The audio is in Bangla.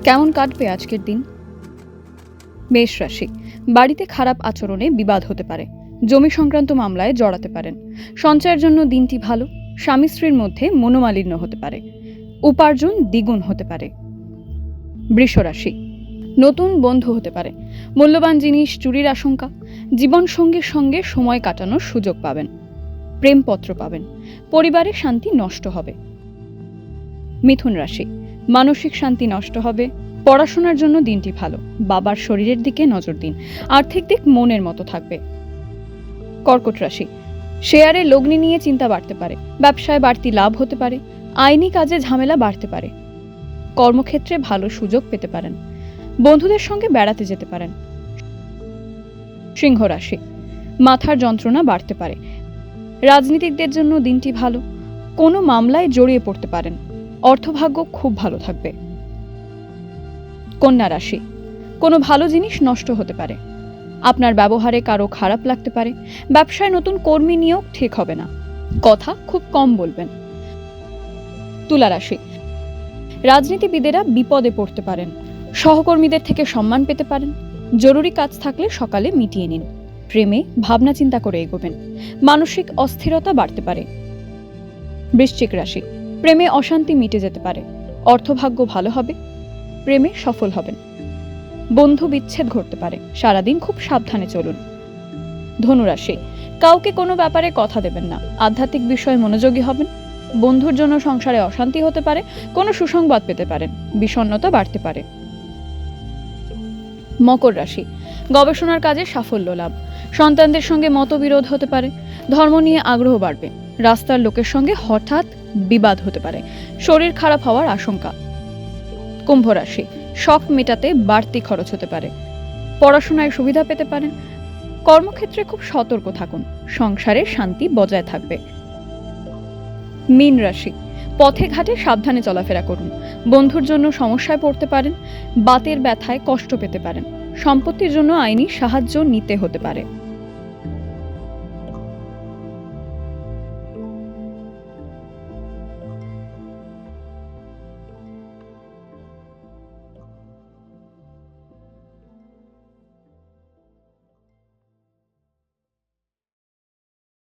কেমন কাটবে আজকের দিন? মেষ রাশি, বাড়িতে খারাপ আচরণে বিবাদ হতে পারে। জমি সংক্রান্ত মামলায় জড়াতে পারেন। সঞ্চয়ের জন্য দিনটি ভালো। স্বামী স্ত্রীর মধ্যে মনোমালিন্য হতে পারে। উপার্জন দ্বিগুণ হতে পারে। বৃষ রাশি, নতুন বন্ধু হতে পারে। মূল্যবান জিনিস চুরির আশঙ্কা। জীবন সঙ্গীর সঙ্গে সময় কাটানোর সুযোগ পাবেন। প্রেমপত্র পাবেন। পরিবারের শান্তি নষ্ট হবে। মিথুন রাশি, মানসিক শান্তি নষ্ট হবে। পড়াশোনার জন্য দিনটি ভালো। বাবার শরীরের দিকে নজর দিন। আর্থিক দিক মনের মতো থাকবে। কর্কট রাশি, শেয়ারে লগ্নি নিয়ে চিন্তা বাড়তে পারে। ব্যবসায় বাড়তি লাভ হতে পারে। আইনি কাজে ঝামেলা বাড়তে পারে। কর্মক্ষেত্রে ভালো সুযোগ পেতে পারেন। বন্ধুদের সঙ্গে বেড়াতে যেতে পারেন। সিংহ রাশি, মাথার যন্ত্রণা বাড়তে পারে। রাজনীতিকদের জন্য দিনটি ভালো। কোনো মামলায় জড়িয়ে পড়তে পারেন। অর্থভাগ্য খুব ভালো থাকবে। কন্যা রাশি, কোনো ভালো জিনিস নষ্ট হতে পারে। আপনার ব্যবহারে কারো খারাপ লাগতে পারে। ব্যবসায় নতুন কর্মী নিয়োগ ঠিক হবে না। কথা খুব কম বলবেন। তুলা রাশি, রাজনীতিবিদেরা বিপদে পড়তে পারেন। সহকর্মীদের থেকে সম্মান পেতে পারেন। জরুরি কাজ থাকলে সকালে মিটিয়ে নিন। প্রেমে ভাবনা চিন্তা করে এগোবেন। মানসিক অস্থিরতা বাড়তে পারে। বৃশ্চিক রাশি, প্রেমে অশান্তি মিটে যেতে পারে। অর্থভাগ্য ভালো হবে। প্রেমে সফল হবেন। বন্ধু বিচ্ছেদ ঘটতে পারে। সারাদিন খুব সাবধানে চলুন। ধনু রাশি, কাউকে কোনো ব্যাপারে কথা দেবেন না। আধ্যাত্মিক বিষয়ে মনোযোগী হবেন। বন্ধুর জন্য সংসারে অশান্তি হতে পারে। কোনো সুসংবাদ পেতে পারেন। বিষণ্ণতা বাড়তে পারে। মকর রাশি, গবেষণার কাজে সাফল্য লাভ। সন্তানদের সঙ্গে মতবিরোধ হতে পারে। ধর্ম নিয়ে আগ্রহ বাড়বে। রাস্তার লোকের সঙ্গে হঠাৎ বিবাদ হতে পারে। শরীর খারাপ হওয়ার আশঙ্কা। কুম্ভ রাশি, শখ মেটাতে বাড়তি খরচ হতে পারে। পড়াশোনায় সুবিধা পেতে পারেন। কর্মক্ষেত্রে খুব সতর্ক থাকুন। সংসারে শান্তি বজায় থাকবে। মীন রাশি, পথে ঘাটে সাবধানে চলাফেরা করুন। বন্ধুর জন্য সমস্যায় পড়তে পারেন। বাতের ব্যথায় কষ্ট পেতে পারেন। সম্পত্তির জন্য আইনি সাহায্য নিতে হতে পারে।